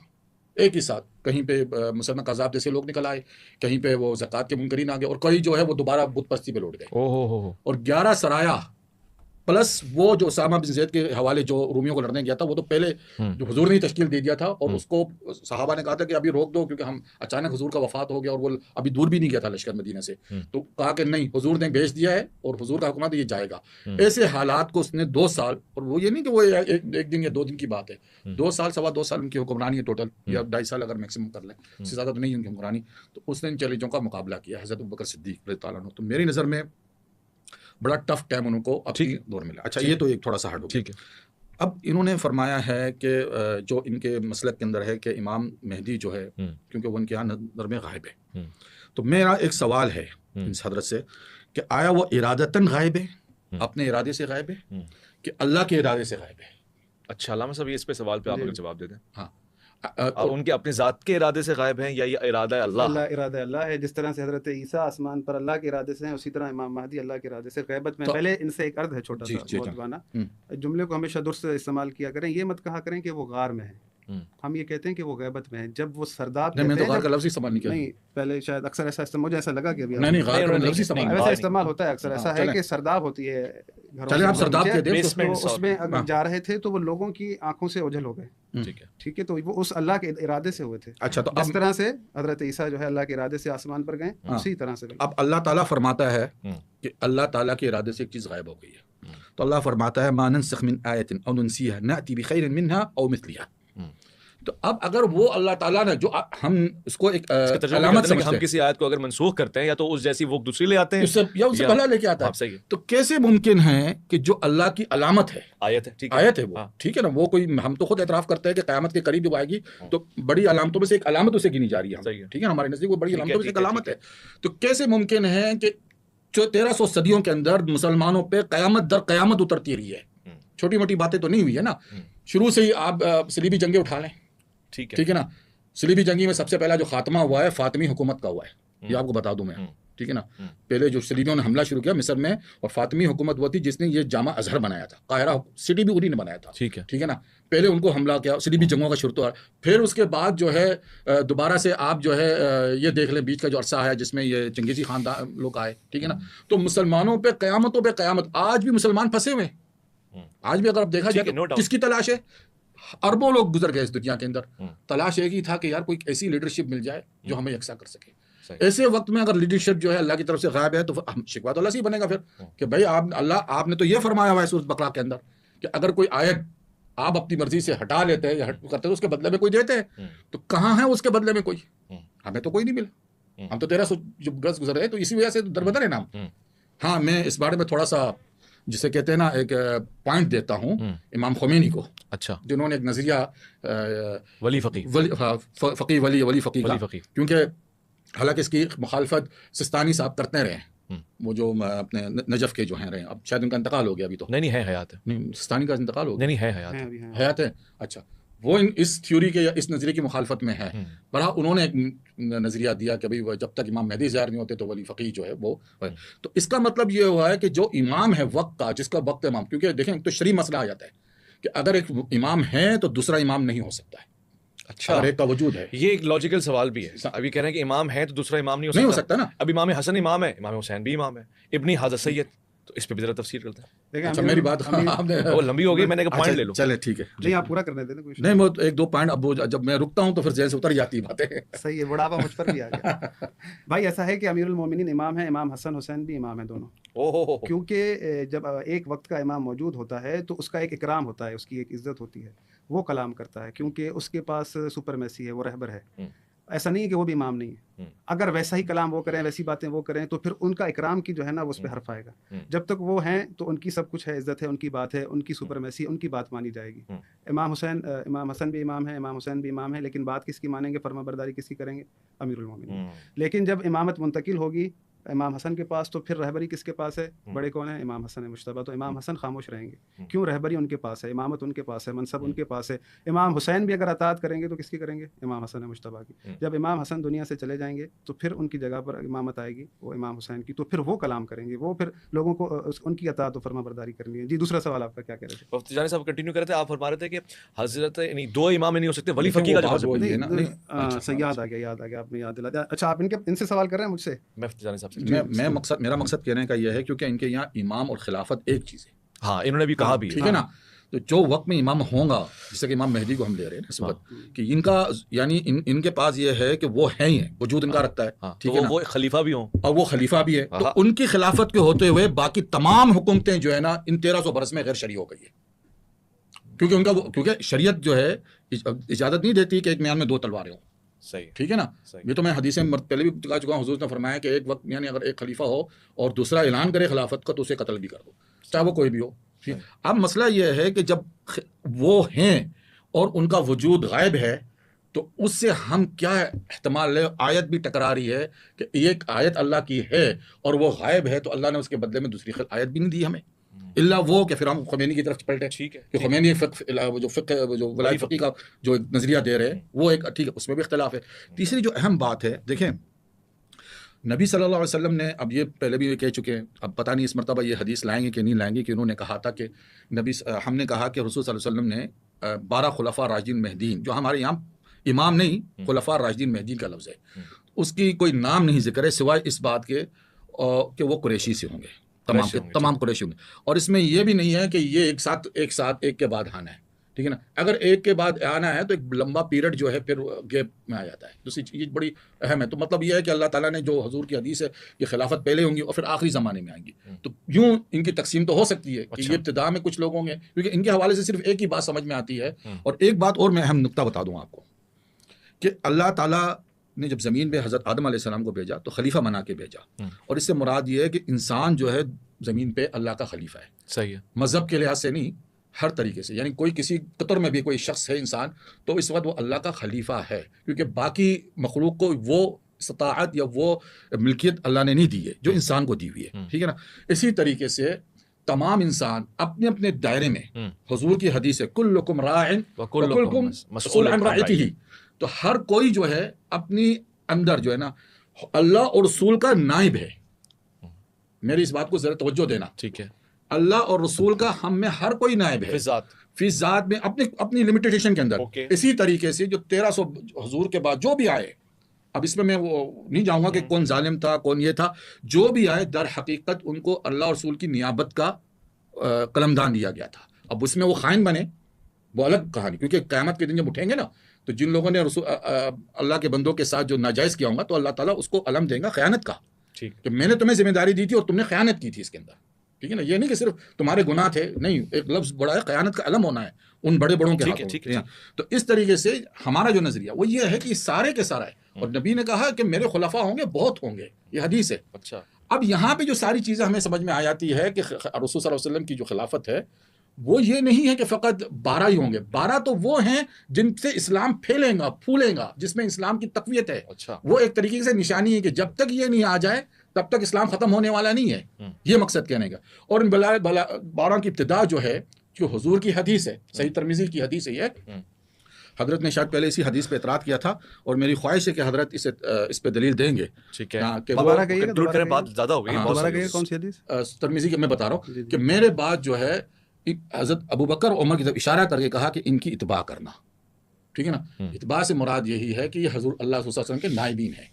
ایک ہی ساتھ، کہیں پہ مسلمان قذاب جیسے لوگ نکل آئے، کہیں پہ وہ زکوٰۃ کے منکرین آ گئے، اور کہیں جو ہے وہ دوبارہ بت پرستی پہ لوٹ گئے. اور 11 سرایہ پلس وہ جو اسامہ بن زید کے حوالے جو رومیوں کو لڑنے گیا تھا وہ تو پہلے جو حضور نے تشکیل دے دیا تھا اور اس کو صحابہ نے کہا تھا کہ ابھی روک دو کیونکہ ہم اچانک حضور کا وفات ہو گیا اور وہ ابھی دور بھی نہیں گیا تھا لشکر مدینہ سے، تو کہا کہ نہیں حضور نے بھیج دیا ہے اور حضور کا حکم ہے تو یہ جائے گا۔ ایسے حالات کو اس نے 2 سال، اور وہ یہ نہیں کہ وہ 1 دن یا 2 دن کی بات ہے، 2 سال 2.25 سال ان کی حکمرانی ہے ٹوٹل، یا 2.5 سال اگر میکسیمم کر لیں، اس سے زیادہ تو نہیں ان کی حکمرانی، تو اس نے ان چیلنجوں کا مقابلہ کیا حضرت ابوبکر صدیق رضی اللہ عنہ۔ تو میری نظر میں بڑا ٹف ٹائم ان کو اپنی دور ملا۔ اچھا یہ تو ایک تھوڑا سا ہٹ ہو گیا۔ ٹھیک ہے، اب انہوں نے فرمایا ہے کہ جو ان کے مسلک کے اندر ہے کہ امام مہدی جو ہے کیونکہ وہ ان کے یہاں نظر میں غائب ہے، تو میرا ایک سوال ہے اس حضرت سے کہ آیا وہ ارادتاً غائب ہے، اپنے ارادے سے غائب ہے کہ اللہ کے ارادے سے غائب ہے؟ اچھا علامہ صاحب یہ اس پہ سوال پہ آپ اگر جواب دے دیں، ہاں ان کے اپنے ذات کے ارادے سے غائب ہیں یا یہ ارادہ اللہ؟ اللہ ارادہ اللہ ہے، جس طرح سے حضرت عیسیٰ آسمان پر اللہ کے ارادے سے ہیں، اسی طرح امام مہدی اللہ کے ارادے سے غیبت میں۔ پہلے ان سے ایک عرض ہے چھوٹا سا موضوعانہ، جملے کو ہمیشہ درست استعمال کیا کریں، یہ مت کہا کریں کہ وہ غار میں ہیں، ہم یہ کہتے ہیں کہ وہ غیبت میں ہیں۔ جب وہ سرداب میں تو غار کا لفظ ہی استعمال نہیں کیا، نہیں پہلے شاید اکثر ایسا استعمال، مجھے ایسا لگا کہ ابھی نہیں غار کا لفظ ہی استعمال ایسا استعمال ہوتا ہے اکثر، ایسا ہے کہ سرداب ہوتی ہے، چلے آپ سرداب کہتے ہیں، اس میں اگر جا رہے تھے تو وہ لوگوں کی آنکھوں سے اوجھل ہو گئے، ٹھیک ہے، تو وہ اس اللہ کے ارادے سے ہوئے تھے۔ اچھا تو اس طرح سے حضرت عیسیٰ جو ہے اللہ کے ارادے سے آسمان پر گئے، اسی طرح سے اب اللہ تعالیٰ فرماتا ہے کہ اللہ تعالیٰ کے ارادے سے ایک چیز غائب ہو گئی ہے، تو اللہ فرماتا ہے ما ننسخ من آیت او ننسیها نأتی بخیر منها او مثلها۔ تو اب اگر وہ اللہ تعالیٰ نے جو ہم اس کو ایک علامت سمجھتے ہیں، ہم کسی آیت کو اگر منسوخ کرتے ہیں یا تو اس جیسی وہ دوسری لے آتے ہیں یا اس سے پہلا لے کے آتا ہے، تو کیسے ممکن ہے کہ جو اللہ کی علامت ہے، آیت ہے وہ ٹھیک ہے نا، وہ کوئی ہم تو خود اعتراف کرتے ہیں کہ قیامت کے قریب جب آئے گی تو بڑی علامتوں میں سے ایک علامت اسے گنی جا رہی ہے، ٹھیک ہے نا، ہمارے نزدیک وہ بڑی علامتوں میں سے ایک علامت ہے، تو کیسے ممکن ہے کہ 1300 صدیوں کے اندر مسلمانوں پہ قیامت در قیامت اترتی رہی ہے؟ چھوٹی موٹی باتیں تو نہیں ہوئی ہے نا، شروع سے ہی آپ صلیبی جنگیں اٹھا لیں، ٹھیک ہے نا، صلیبی جنگی میں سب سے پہلا جو خاتمہ ہوا ہے فاطمی حکومت کا ہوا ہے، یہ آپ کو بتا دوں میں، ٹھیک ہے نا، پہلے جو صلیبیوں نے حملہ شروع کیا مصر میں، اور فاطمی حکومت وہ تھی جس نے یہ جامع ازہر بنایا تھا، قاہرہ سٹی بھی انہی نے بنایا تھا، ٹھیک ہے نا، پہلے ان کو حملہ کیا، صلیبی جنگوں کا شروع ہوا، پھر اس کے بعد جو ہے دوبارہ سے آپ جو ہے یہ دیکھ لیں بیچ کا جو عرصہ ہے جس میں یہ چنگیزی خاندان لوگ آئے، ٹھیک ہے نا، تو مسلمانوں پہ قیامتوں پہ قیامت، آج بھی مسلمان پھنسے ہوئے، آج بھی اگر آپ دیکھا جائے تو کس کی تلاش ہے؟ اربوں لوگ گزر گئے اس دنیا کے اندر، تلاش ایک ہی تھا کہ یار کوئی ایسی لیڈرشپ مل جائے جو ہمیں یکساں کر سکے۔ ایسے وقت میں اگر لیڈرشپ جو ہے اللہ کی طرف سے غائب ہے تو ہم شکوہ تو اللہ سے ہی بنے گا پھر کہ بھائی آپ نے تو یہ فرمایا ہوا ہے سورۃ بقرہ کے اندر کہ اگر کوئی آیت آپ اپنی مرضی سے ہٹا لیتے ہیں یا کرتے ہیں تو اس کے بدلے میں کوئی دیتے ہیں، تو کہاں ہے اس کے بدلے میں کوئی؟ ہمیں تو کوئی نہیں ملا، ہم تو 1300 جو گز گزر رہے تو اسی وجہ سے دربدر ہے نا۔ ہاں میں اس بارے میں تھوڑا سا جسے کہتے ہیں نا ایک پوائنٹ دیتا ہوں امام خمینی کو، اچھا، جنہوں نے ایک نظریہ ولی فقی کا، کیونکہ حالانکہ اس کی مخالفت سستانی صاحب کرتے رہے ہیں، وہ جو اپنے نجف کے جو ہیں رہے، اب شاید ان کا انتقال ہو گیا ابھی تو نہیں ہے حیات ہے، نہیں سستانی کا انتقال ہو گیا، نہیں ہے حیات ہے، اچھا وہ اس تھیوری کے یا اس نظریے کی مخالفت میں ہے، بہرحال انہوں نے ایک نظریہ دیا کہ بھائی جب تک امام مہدی ظاہر نہیں ہوتے تو ولی فقیہ جو ہے وہ، تو اس کا مطلب یہ ہوا ہے کہ جو امام ہے وقت کا، جس کا وقت امام، کیونکہ دیکھیں تو شرعی مسئلہ آ جاتا ہے کہ اگر ایک امام ہے تو دوسرا امام نہیں ہو سکتا ہے، اچھا اگر ایک کا وجود ہے، یہ ایک لاجیکل سوال بھی ہے، ابھی کہہ رہے ہیں کہ امام ہے تو دوسرا امام نہیں ہو سکتا نا، اب امام حسن امام ہے، امام حسین بھی امام ہے، ابن حضرت سید، تو اس پہ بھی ذرا تفسیر کرتے ہیں۔ اچھا میری بات وہ لمبی ہو گئی، میں نے کہا پوائنٹ لے لو، چلے ٹھیک ہے، نہیں آپ پورا کرنے دیں، نہیں وہ 1-2 پوائنٹ اب جب میں رکتا ہوں تو پھر ذہن سے اتر جاتی باتیں، صحیح ہے، بڑھاپا مجھ پر بھی آ گیا۔ بھائی ایسا ہے کہ امیر المومنین امام ہیں، امام حسن حسین بھی امام ہیں دونوں، کیونکہ جب ایک وقت کا امام موجود ہوتا ہے تو اس کا ایک اکرام ہوتا ہے، اس کی ایک عزت ہوتی ہے، وہ کلام کرتا ہے کیونکہ اس کے پاس سپرمیسی ہے، وہ رہبر ہے، ایسا نہیں ہے کہ وہ بھی امام نہیں ہے، اگر ویسا ہی کلام وہ کریں، ویسی باتیں وہ کریں تو پھر ان کا اکرام کی جو ہے نا وہ اس پہ حرف آئے گا، جب تک وہ ہیں تو ان کی سب کچھ ہے، عزت ہے، ان کی بات ہے، ان کی سپرمیسی، ان کی بات مانی جائے گی۔ امام حسن بھی امام ہے، امام حسین بھی امام ہے، لیکن بات کس کی مانیں گے، فرما برداری کس کی کریں گے؟ امیر المومنین۔ لیکن جب امامت منتقل ہوگی امام حسن کے پاس تو پھر رہبری کس کے پاس ہے؟ بڑے کون ہیں؟ امام حسن مجتبیٰ، تو امام حسن خاموش رہیں گے، کیوں؟ رہبری ان کے پاس ہے، امامت ان کے پاس ہے، منصب ان کے پاس ہے۔ امام حسین بھی اگر اطاعت کریں گے تو کس کی کریں گے؟ امام حسن مجتبیٰ کی۔ جب امام حسن دنیا سے چلے جائیں گے تو پھر ان کی جگہ پر امامت آئے گی وہ امام حسین کی، تو پھر وہ کلام کریں گے، وہ پھر لوگوں کو ان کی اطاعت و فرما برداری کرنی ہے۔ جی دوسرا سوال آپ کا کیا کہہ رہے تھے؟ مفتی جانی صاحب کنٹینیو کر رہے تھے، آپ فرما رہے تھے کہ حضرت یعنی 2 امام نہیں ہو سکتے، ولی فقیہ کا جواب ہے نا، یاد آ گیا آپ نے یاد دلا دیا۔ اچھا آپ ان سے سوال کر رہے ہیں مجھ سے؟ مفتی جانی صاحب سے میرا مقصد کہنے کا یہ ہے کیونکہ ان کے یہاں امام اور خلافت ایک چیز ہے، ہاں انہوں نے بھی کہا بھی ٹھیک ہے نا. تو جو وقت میں امام ہوں گا، جیسے کہ امام مہدی کو ہم لے رہے ہیں اس وقت، کہ ان کا یعنی ان کے پاس یہ ہے کہ وہ ہیں ہی ہیں، وجود ان کا رکھتا ہے، ٹھیک ہے نا، وہ خلیفہ بھی ہوں اور وہ خلیفہ بھی ہے. تو ان کی خلافت کے ہوتے ہوئے باقی تمام حکومتیں جو ہے نا ان 1300 برس میں غیر شرعی ہو گئی ہے، کیونکہ ان کا کیونکہ شریعت جو ہے اجازت نہیں دیتی کہ ایک میان میں 2 تلواریں ہوں. صحیح ٹھیک ہے نا. یہ تو میں حدیث میں پہلے بھی بتا چکا ہوں، حضور نے فرمایا کہ ایک وقت یعنی اگر ایک خلیفہ ہو اور دوسرا اعلان کرے خلافت کا تو اسے قتل بھی کر دو، چاہے وہ کوئی بھی ہو. اب مسئلہ یہ ہے کہ جب وہ ہیں اور ان کا وجود غائب ہے تو اس سے ہم کیا احتمال لے. آیت بھی ٹکرا رہی ہے کہ ایک آیت اللہ کی ہے اور وہ غائب ہے تو اللہ نے اس کے بدلے میں دوسری آیت بھی نہیں دی ہمیں، اللہ وہ کہ پھر ہم خمینی کی طرف پلٹے. ٹھیک ہے کہ خمینی جو فقہ جو ولائی فقی کا جو نظریہ دے رہے ہیں وہ ایک ٹھیک ہے، اس میں بھی اختلاف ہے. تیسری جو اہم بات ہے، دیکھیں نبی صلی اللہ علیہ وسلم نے، اب یہ پہلے بھی کہہ چکے ہیں، اب پتہ نہیں اس مرتبہ یہ حدیث لائیں گے کہ نہیں لائیں گے، کہ انہوں نے کہا تھا کہ ہم نے کہا کہ رسول صلی اللہ علیہ وسلم نے 12 خلفاء راشدین مہدیین، جو ہمارے یہاں امام نہیں خلفاء راشدین مہدیین کا لفظ ہے، اس کی کوئی نام نہیں ذکر ہے سوائے اس بات کے کہ وہ قریشی سے ہوں گے، تمام قریشی ہوں گے. اور اس میں یہ بھی نہیں ہے کہ یہ ایک کے بعد آنا ہے، ٹھیک ہے نا. اگر ایک کے بعد آنا ہے تو ایک لمبا پیریڈ جو ہے پھر گیپ میں آ جاتا ہے. دوسری چیز بڑی اہم ہے. تو مطلب یہ ہے کہ اللہ تعالیٰ نے جو حضور کی حدیث ہے کہ خلافت پہلے ہوں گی اور پھر آخری زمانے میں آئیں گی، تو یوں ان کی تقسیم تو ہو سکتی ہے کہ یہ ابتدا میں کچھ لوگ ہوں گے، کیونکہ ان کے حوالے سے صرف ایک ہی بات سمجھ میں آتی ہے. اور ایک بات اور میں اہم نقطہ بتا دوں آپ کو کہ اللہ تعالیٰ نے جب زمین پہ حضرت آدم علیہ السلام کو بھیجا تو خلیفہ بنا کے بھیجا، اور اس سے مراد یہ ہے کہ انسان جو ہے زمین پہ اللہ کا خلیفہ ہے. صحیح ہے. مذہب کے لحاظ سے نہیں، ہر طریقے سے. یعنی کوئی کسی قطر میں بھی کوئی شخص ہے انسان تو اس وقت وہ اللہ کا خلیفہ ہے، کیونکہ باقی مخلوق کو وہ استطاعت یا وہ ملکیت اللہ نے نہیں دی ہے جو انسان کو دی ہوئی ہے، ٹھیک ہے نا. اسی طریقے سے تمام انسان اپنے اپنے دائرے میں، حضور کی حدیث ہے کلکم راعٍ وکلکم مسئول عن رعیتہ، تو ہر کوئی جو ہے اپنی اندر جو ہے نا اللہ اور رسول کا نائب ہے. میری اس بات کو ذرا توجہ دینا، ٹھیک ہے. اللہ اور رسول کا ہم میں ہر کوئی نائب ہے فی ذات میں، اپنی لمیٹیشن کے اندر. اسی طریقے سے جو 1300 حضور کے بعد جو بھی آئے، اب اس میں وہ نہیں جاؤں گا کہ کون ظالم تھا کون یہ تھا، جو بھی آئے در حقیقت ان کو اللہ اور رسول کی نیابت کا قلمدان دیا گیا تھا. اب اس میں وہ خائن بنے وہ الگ کہانی، کیونکہ قیامت کے دن جب اٹھیں گے نا تو جن لوگوں نے اللہ کے بندوں کے ساتھ جو ناجائز کیا ہوگا تو اللہ تعالیٰ اس کو علم دے گا خیانت کا، کہ میں نے تمہیں ذمہ داری دی تھی اور تم نے خیانت کی تھی اس کے اندر، ٹھیک ہے نا. یہ نہیں کہ صرف تمہارے گناہ تھے، نہیں، ایک لفظ بڑا ہے، خیانت کا علم ہونا ہے ان بڑے بڑوں کے ہاتھوں. تو اس طریقے سے ہمارا جو نظریہ وہ یہ ہے کہ سارے کے سارا ہے، اور نبی نے کہا کہ میرے خلفاء ہوں گے، بہت ہوں گے، یہ حدیث ہے. اچھا، اب یہاں پہ جو ساری چیزیں ہمیں سمجھ میں آ جاتی ہے کہ رسول صلی اللہ علیہ وسلم کی جو خلافت ہے وہ یہ نہیں ہے کہ فقط 12 ہی ہوں گے. 12 تو وہ ہیں جن سے اسلام پھیلے گا پھولے گا، جس میں اسلام کی تقویت ہے. اچھا، وہ ایک طریقے سے نشانی ہے کہ جب تک یہ نہیں آ جائے تب تک اسلام ختم ہونے والا نہیں ہے، یہ مقصد کہنے کا. اور ان 12 کی ابتدا جو ہے جو حضور کی حدیث ہے، صحیح ترمذی کی حدیث ہے، یہ حضرت نے شاید پہلے اسی حدیث پہ اعتراض کیا تھا، اور میری خواہش ہے کہ حضرت اس پہ دلیل دیں گے. ٹھیک ہے، دوبارہ کہیے، کنکلوڈ کریں، بات زیادہ ہو گئی. دوبارہ کہیے کون سی حدیث؟ ترمذی کی میں بتا رہا ہوں کہ میرے بعد جو ہے حضرت ابو بکر عمر کی طرف اشارہ کر کے کہا کہ ان کی اتباع کرنا، ٹھیک ہے نا. اتباع سے مراد یہی ہے کہ یہ حضور اللہ صلی اللہ علیہ وسلم کے نائبین ہیں.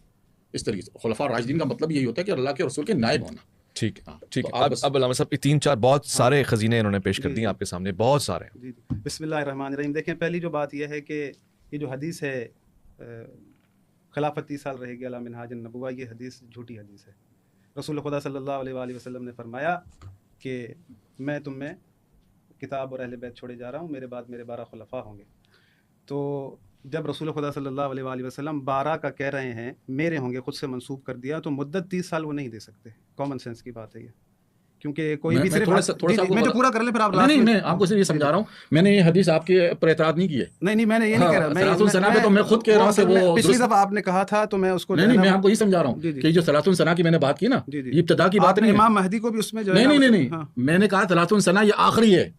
اس طریقے سے خلفاء راشدین کا مطلب یہی ہوتا ہے کہ اللہ کے رسول کے نائب ہونا. ٹھیک ہے، ٹھیک ہے. اب علامہ صاحب 3-4 بہت سارے خزینے انہوں نے پیش کر دیے آپ کے سامنے، بہت سارے. جی، بسم اللہ الرحمن الرحیم. دیکھیں، پہلی جو بات یہ ہے کہ یہ جو حدیث ہے خلافت 30 سال رہے گی علی منہاج النبوہ، یہ حدیث جھوٹی حدیث ہے. رسول خدا صلی اللہ علیہ وآلہ وسلم نے فرمایا کہ میں تم میں کتاب اور اہل بیت چھوڑے جا رہا ہوں، میرے بعد میرے 12 خلفاء ہوں گے. تو جب رسول خدا صلی اللہ علیہ وآلہ وسلم 12 کا کہہ رہے ہیں، میرے ہوں گے خود سے منسوب کر دیا، تو مدت 30 سال وہ نہیں دے سکتے. کامن سینس کی بات ہے یہ، کیونکہ کوئی بھی صرف میں تو پورا کر لیں پھر آپ. نہیں، میں آپ کو صرف یہ سمجھا رہا ہوں، میں نے یہ حدیث آپ کے پر اعتراض نہیں کی ہے. نہیں، میں نے یہ نہیں کہہ رہا. صلاۃ الثنا پہ تو میں خود کہہ رہا ہوں کہ وہ پچھلی دفعہ آپ نے کہا تھا تو میں اس کو نہیں، میں آپ کو یہ سمجھا رہا ہوں کہ جو صلاۃ الثنا کی میں نے بات کی نا، یہ ابتدا کی بات نہیں. امام مہدی کو بھی اس میں جو نہیں، میں نے کہا صلاۃ الثنا یہ آخری ہے.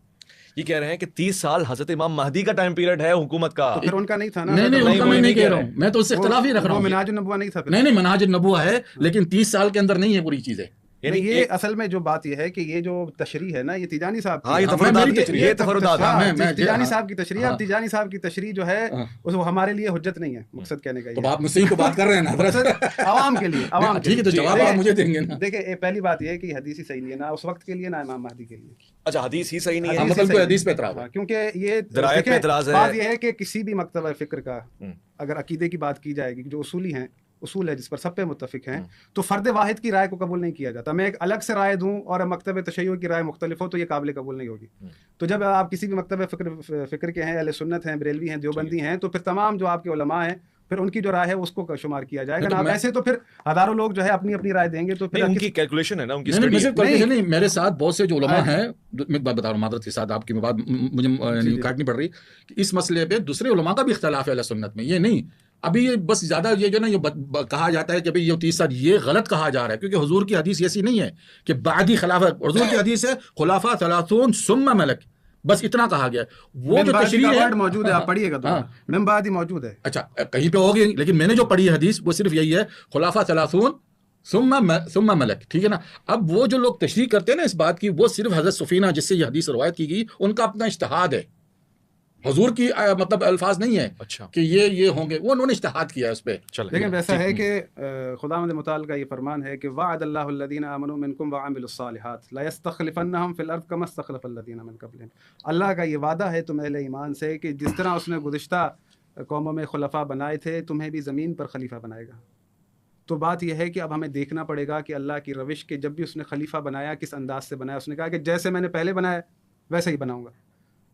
یہ کہہ رہے ہیں کہ 30 سال حضرت امام مہدی کا ٹائم پیریڈ ہے حکومت کا. پھر ان کا نہیں تھا نا. نہیں، ان کا میں نہیں کہہ رہا ہوں، میں تو اس سے اختلاف ہی رکھ رہا ہوں. منہاج النبوہ نہیں تھا. نہیں، منہاج النبوہ ہے، لیکن 30 سال کے اندر نہیں ہے پوری چیزیں. یعنی یہ اصل میں جو بات یہ ہے کہ یہ جو تشریح ہے نا یہ تیجانی صاحب کی، ہاں یہ تفردات تیجانی صاحب کی تشریح، اب تیجانی صاحب کی تشریح جو ہے وہ ہمارے لیے حجت نہیں ہے، مقصد کہنے کا تو آپ مجھ سے کو بات کر رہے ہیں نا حضرت، عوام کے لیے، عوام ٹھیک ہے تو جواب آپ مجھے دیں گے نا. دیکھیں پہلی بات یہ ہے کہ حدیث ہی صحیح نہیں ہے، نہ اس وقت کے لیے نہ امام مہدی کے لیے. اچھا حدیث ہی صحیح نہیں ہے، مطلب کوئی حدیث پہ اعتراض ہے، کیونکہ یہ درائت پہ اعتراض ہے. بات یہ ہے کہ کسی بھی مکتبہ فکر کا اگر عقیدے کی بات کی جائے گی، جو اصولی ہیں، اصول ہے جس پر سب پہ متفق ہیں، تو فرد واحد کی رائے کو قبول نہیں کیا جاتا. میں ایک الگ سے رائے دوں اور مکتب تشیع کی رائے مختلف ہو تو یہ قابل قبول نہیں ہوگی. تو جب آپ کسی بھی مکتب فکر کے ہیں، اہل سنت ہیں، بریلوی ہیں، دیوبندی ہیں، تو پھر تمام جو آپ کے علماء ہیں پھر ان کی جو رائے ہے اس کو شمار کیا جائے گا. اب ایسے تو پھر ہزاروں لوگ جو ہے اپنی اپنی رائے دیں گے تو پھر ان کی کیلکولیشن ہے نا، ان کی نہیں. میرے ساتھ بہت سے جو علماء ہیں، میں ایک بات بتا رہا ہوں معذرت کے ساتھ، آپ کی بات مجھے کاٹنی پڑ رہی کہ اس مسئلے پہ دوسرے علماء کا بھی اختلاف ہے اہل سنت میں. یہ نہیں ابھی یہ بس زیادہ یہ جو نا یہ کہا جاتا ہے کہ بھئی یہ 30 سال یہ غلط کہا جا رہا ہے، کیونکہ حضور کی حدیث ایسی نہیں ہے کہ بعدی خلافت. حضور کی حدیث ہے خلافہ 30 ثم ملک، بس اتنا کہا گیا. وہ جو تشریح ہے موجود ہے، آپ پڑھیے گا تو من بعد ہی موجود ہے. اچھا کہیں پہ ہوگی، لیکن میں نے جو پڑھی ہے حدیث وہ صرف یہی ہے خلافہ 30 ثم ملک. ٹھیک ہے نا. اب وہ جو لوگ تشریح کرتے ہیں نا اس بات کی، وہ صرف حضرت سفینہ جس سے یہ حدیث روایت کی گئی ان کا اپنا اجتہاد ہے، حضور کی مطلب الفاظ نہیں ہے. اچھا کہ یہ ہوں گے، وہ انہوں نے اجتہاد کیا اس پہ. لیکن ویسا ہے کہ خداوند متعال کا یہ فرمان ہے کہ وعد اللہ الذین آمنوا منکم وعملوا الصالحات لا یستخلفنہم فی الارض کما استخلف الذین من قبلہم. اللہ کا یہ وعدہ ہے تم اہل ایمان سے کہ جس طرح اس نے گزشتہ قوموں میں خلفاء بنائے تھے تمہیں بھی زمین پر خلیفہ بنائے گا. تو بات یہ ہے کہ اب ہمیں دیکھنا پڑے گا کہ اللہ کی روش کے جب بھی اس نے خلیفہ بنایا کس انداز سے بنایا. اس نے کہا کہ جیسے میں نے پہلے بنایا ویسے ہی بناؤں گا.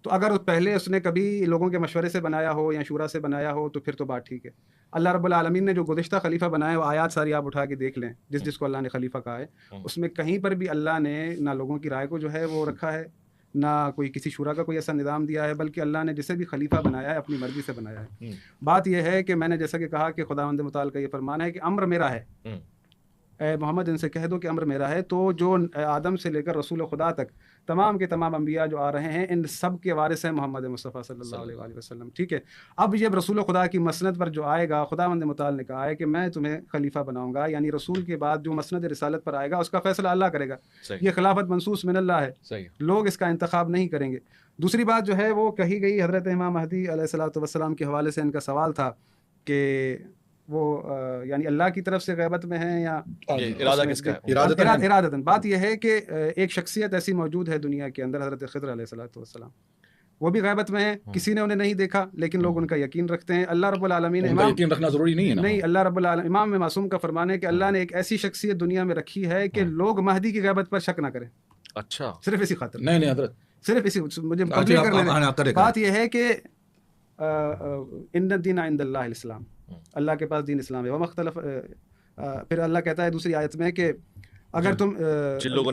تو اگر پہلے اس نے کبھی لوگوں کے مشورے سے بنایا ہو یا شورا سے بنایا ہو تو پھر تو بات ٹھیک ہے. اللہ رب العالمین نے جو گزشتہ خلیفہ بنایا وہ آیات ساری آپ اٹھا کے دیکھ لیں، جس کو اللہ نے خلیفہ کہا ہے اس میں کہیں پر بھی اللہ نے نہ لوگوں کی رائے کو جو ہے وہ رکھا ہے، نہ کوئی کسی شورا کا کوئی ایسا نظام دیا ہے، بلکہ اللہ نے جسے بھی خلیفہ بنایا ہے اپنی مرضی سے بنایا ہے. بات یہ ہے کہ میں نے جیسا کہ کہا کہ خداوند متعال کا یہ فرمان ہے کہ امر میرا ہے، اے محمد ان سے کہہ دو کہ امر میرا ہے. تو جو آدم سے لے کر رسول خدا تک تمام کے تمام انبیاء جو آ رہے ہیں ان سب کے وارث ہیں محمد مصطفیٰ صلی اللہ علیہ وآلہ وسلم. ٹھیک ہے. اب یہ رسول خدا کی مسند پر جو آئے گا، خداوند متعال نے کہا ہے کہ میں تمہیں خلیفہ بناؤں گا، یعنی رسول کے بعد جو مسند رسالت پر آئے گا اس کا فیصلہ اللہ کرے گا. یہ خلافت منصوص من اللہ ہے، لوگ اس کا انتخاب نہیں کریں گے. دوسری بات جو ہے وہ کہی گئی حضرت امام مہدی علیہ الصلوۃ والسلام کے حوالے سے ان کا سوال تھا کہ وہ یعنی اللہ کی طرف سے غیبت میں ہیں یا ارادہ کس کا ہے؟ ارادتاً. بات یہ ہے کہ ایک شخصیت ایسی موجود ہے دنیا کے اندر حضرت خضر علیہ الصلوۃ والسلام، وہ بھی غیبت میں ہیں، کسی نے انہیں نہیں دیکھا لیکن لوگ ان کا یقین رکھتے ہیں. اللہ رب العالمین امام یقین رکھنا ضروری نہیں ہے نہیں، اللہ رب العالمین امام معصوم کا فرمان ہے کہ اللہ نے ایک ایسی شخصیت دنیا میں رکھی ہے کہ لوگ مہدی کی غیبت پر شک نہ کریں. اچھا صرف اسی خاطر نہیں حضرت، صرف اسی مجھے بات یہ ہے کہ ان الدین عند اللہ الاسلام، اللہ کے پاس دین اسلام ہے. وہ مختلف پھر اللہ کہتا ہے دوسری آیت میں کہ اگر تم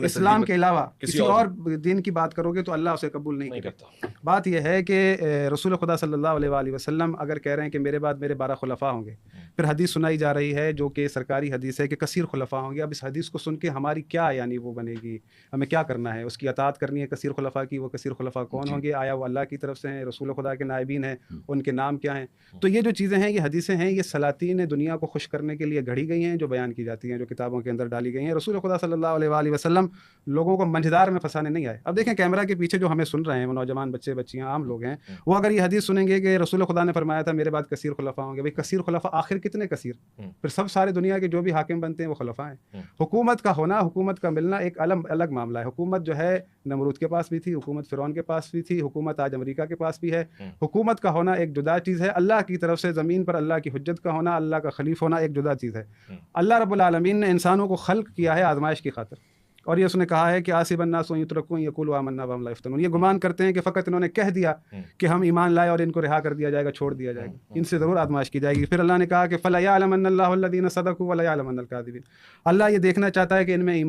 اسلام کے علاوہ کسی اور دین کی بات کرو گے تو اللہ اسے قبول نہیں کرتا. بات یہ ہے کہ رسول خدا صلی اللہ علیہ وآلہ وسلم اگر کہہ رہے ہیں کہ میرے بعد میرے 12 خلفاء ہوں گے، پھر حدیث سنائی جا رہی ہے جو کہ سرکاری حدیث ہے کہ کثیر خلفاء ہوں گے. اب اس حدیث کو سن کے ہماری کیا یعنی وہ بنے گی، ہمیں کیا کرنا ہے؟ اس کی اطاعت کرنی ہے کثیر خلفاء کی. وہ کثیر خلفاء کون ہوں گے؟ آیا وہ اللہ کی طرف سے ہیں، رسول خدا کے نائبین ہیں، ان کے نام کیا ہیں؟ تو یہ جو چیزیں ہیں، یہ حدیثیں ہیں، یہ سلاطین دنیا کو خوش کرنے کے لیے گھڑی گئی ہیں، جو بیان کی جاتی ہیں، جو کتابوں کے اندر ڈالی گئی ہیں. رسول خدا صلی اللہ علیہ وآلہ وسلم لوگوں کو منجھدار میں پھنسانے نہیں آئے. اب دیکھیں کیمرہ کے پیچھے جو ہمیں سن رہے ہیں وہ نوجوان بچے بچیاں عام لوگ ہیں، وہ اگر یہ حدیث سنیں گے کہ رسول خدا نے فرمایا تھا میرے بعد کثیر خلفاء ہوں گے، بھئی کثیر خلفاء آخر کتنے کثیر؟ پھر سب سارے دنیا کے جو بھی حاکم بنتے ہیں وہ خلفاء ہیں. حکومت کا ہونا، حکومت کا ملنا ایک الگ معاملہ ہے. حکومت جو ہے نمرود کے پاس بھی تھی، حکومت فرعون کے پاس بھی تھی، حکومت آج امریکہ کے پاس بھی ہے. حکومت کا ہونا ایک جدا چیز ہے، اللہ کی طرف سے زمین پر اللہ کی حجت کا ہونا، اللہ کا خلیف ہونا ایک جدا چیز ہے. اللہ رب العالمین نے انسانوں کو خلق کیا ہے آزمائش کی خاطر، اور یہ اس نے کہا ہے کہ آصب الناس ان یترکوا یقولوا آمنا وهم لا یفتنون. یہ گمان کرتے ہیں کہ فقط انہوں نے کہہ دیا کہ ہم ایمان لائے اور ان کو رہا کر دیا جائے گا، چھوڑ دیا جائے گا، ان سے ضرور آزمائش کی جائے گی. پھر اللہ نے کہا کہ فلا یعلمن اللہ الذین صدقوا ولا یعلمن الکاذبین. اللہ یہ دیکھنا چاہتا ہے کہ ان میں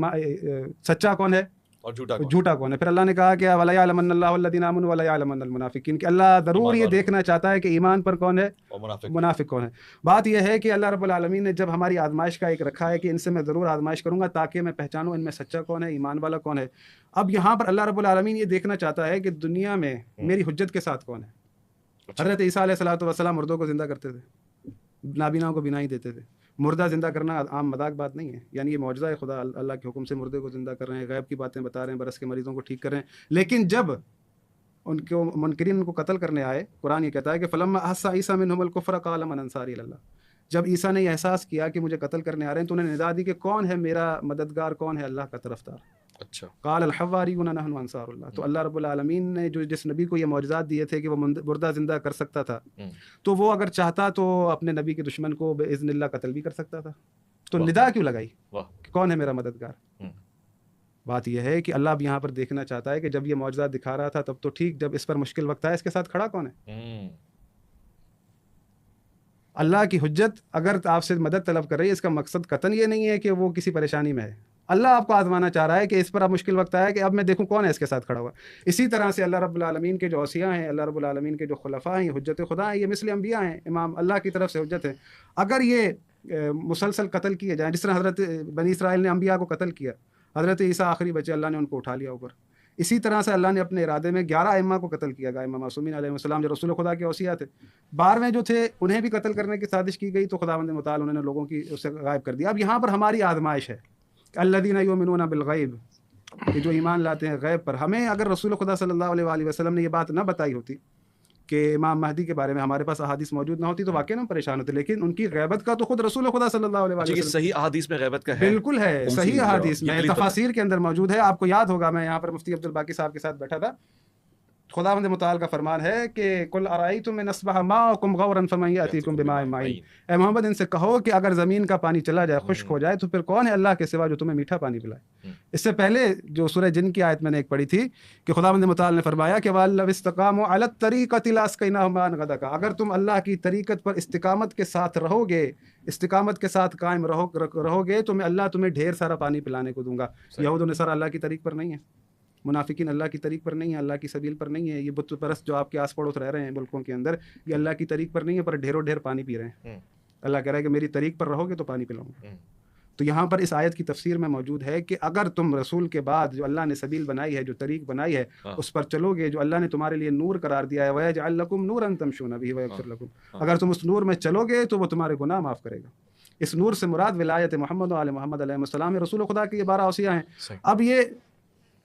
سچا کون ہے اور جھوٹا کون ہے. پھر اللہ نے کہا کہ ولا یعلمن اللہ الذین آمنوا ولا یعلمن المنافقین، کہ اللہ ضرور یہ دیکھنا چاہتا ہے کہ ایمان پر کون ہے اور منافق کون ہے. بات یہ ہے کہ اللہ رب العالمین نے جب ہماری آزمائش کا ایک رکھا ہے کہ ان سے میں ضرور آزمائش کروں گا تاکہ میں پہچانوں ان میں سچا کون ہے، ایمان والا کون ہے. اب یہاں پر اللہ رب العالمین یہ دیکھنا چاہتا ہے کہ دنیا میں میری حجت کے ساتھ کون ہے. حضرت عیسیٰ علیہ الصلوۃ والسلام مردوں کو زندہ کرتے تھے، نابیناؤں کو بینائی دیتے تھے. مردہ زندہ کرنا عام مذاق بات نہیں ہے، یعنی یہ معجزہ ہے، خدا اللہ کے حکم سے مردے کو زندہ کر رہے ہیں، غیب کی باتیں بتا رہے ہیں، برس کے مریضوں کو ٹھیک کر رہے ہیں۔ لیکن جب ان کو منکرین ان کو قتل کرنے آئے، قرآن یہ کہتا ہے کہ فلما احس عیسی منہم الکفر قال من انصاری اللہ، جب عیسیٰ نے یہ احساس کیا کہ مجھے قتل کرنے آ رہے ہیں تو انہوں نے ندا دی کہ کون ہے میرا مددگار، کون ہے اللہ کا طرفدار۔ اچھا، قال الحواریون نحن انصار اللہ، تو اللہ رب العالمین نے جس نبی کو یہ معجزات دیے تھے کہ وہ مردہ زندہ کر سکتا تھا، تو وہ اگر چاہتا تو اپنے نبی کے دشمن کو باذن اللہ قتل بھی کر سکتا تھا، تو ندا کیوں لگائی کہ کون ہے میرا مددگار؟ بات یہ ہے کہ اللہ اب یہاں پر دیکھنا چاہتا ہے کہ جب یہ معجزات دکھا رہا تھا تب تو ٹھیک، جب اس پر مشکل وقت آیا اس کے ساتھ کھڑا کون ہے؟ اللہ کی حجت اگر آپ سے مدد طلب کر رہی ہے، اس کا مقصد قطعاً یہ نہیں ہے کہ وہ کسی پریشانی میں ہے، اللہ آپ کو آزمانا چاہ رہا ہے کہ اس پر اب مشکل وقت آیا کہ اب میں دیکھوں کون ہے اس کے ساتھ کھڑا ہوا۔ اسی طرح سے اللہ رب العالمین کے جو اوصیاء ہیں، اللہ رب العالمین کے جو خلفاء ہیں، حجت خدا ہیں، یہ مثل انبیاء ہیں، امام اللہ کی طرف سے حجت ہے۔ اگر یہ مسلسل قتل کیے جائیں، جس طرح حضرت بنی اسرائیل نے انبیاء کو قتل کیا، حضرت عیسیٰ آخری بچے، اللہ نے ان کو اٹھا لیا اوپر، اسی طرح سے اللہ نے اپنے ارادے میں 11 ائمہ کو قتل کیا، ائمہ معصومین علیہ السلام جو رسول خدا کے اوصیاء تھے، 12ویں جو تھے انہیں بھی قتل کرنے کی سازش کی گئی، تو خداوند متعال انہوں نے لوگوں کی اسے غائب کر دیا۔ اب یہاں پر ہماری آزمائش ہے، الذین یؤمنون بالغیب، کہ جو ایمان لاتے ہیں غیب پر۔ ہمیں اگر رسول خدا صلی اللہ علیہ وآلہ وسلم نے یہ بات نہ بتائی ہوتی کہ امام مہدی کے بارے میں ہمارے پاس احادیث موجود نہ ہوتی تو واقعی ہم پریشان ہوتے، لیکن ان کی غیبت کا تو خود رسول خدا صلی اللہ علیہ وآلہ وسلم صحیح احادیث میں غیبت کا ہے، بالکل ہے، صحیح احادیث میں تفاسیر کے اندر موجود ہے۔ آپ کو یاد ہوگا میں یہاں پر مفتی عبدالباقی صاحب کے ساتھ بیٹھا تھا، خداوند متعال کا فرمان ہے کہ قل ارأیتم ان اصبح ماؤکم غورا فمن یأتیکم بماء معین، اے محمد ان سے کہو کہ اگر زمین کا پانی چلا جائے، خشک ہو جائے، تو پھر کون ہے اللہ کے سوا جو تمہیں میٹھا پانی پلائے۔ اس سے پہلے جو سورہ جن کی آیت میں نے ایک پڑھی تھی کہ خداوند متعال نے فرمایا کہ وَلَوِ اسْتَقَامُوا عَلَى الطَّرِيقَةِ لَأَسْقَيْنَاهُم مَاءً غَدَقًا، اگر تم اللہ کی طریقت پر استقامت کے ساتھ رہو گے، استقامت کے ساتھ قائم رہو گے، تو میں اللہ تمہیں ڈھیر سارا پانی پلانے کو دوں گا۔ یہود و نصارہ اللہ کی طریق پر نہیں ہے، منافقین اللہ کی طریق پر نہیں ہے، اللہ کی سبیل پر نہیں ہے، یہ بت پرست جو آپ کے آس پڑوس رہ رہے ہیں ملکوں کے اندر، یہ اللہ کی طریق پر نہیں ہے، پر ڈھیروں ڈھیر پانی پی رہے ہیں۔ اللہ کہہ رہا ہے کہ میری طریق پر رہو گے تو پانی پلاؤں گا۔ تو یہاں پر اس آیت کی تفسیر میں موجود ہے کہ اگر تم رسول کے بعد جو اللہ نے سبیل بنائی ہے، جو طریق بنائی ہے، اس پر چلو گے، جو اللہ نے تمہارے لیے نور قرار دیا ہے، وَيَجْعَلْ لَكُمْ نُورًا تَمْشُونَ بِهِ وَيَغْفِرْ لَكُمْ، اگر تم اس نور میں چلو گے تو وہ تمہارے گناہ معاف کرے گا۔ اس نور سے مراد ولایت محمد و آل محمد علیہ السلام، رسول خدا کے یہ 12 اوصیاء ہیں۔ اب یہ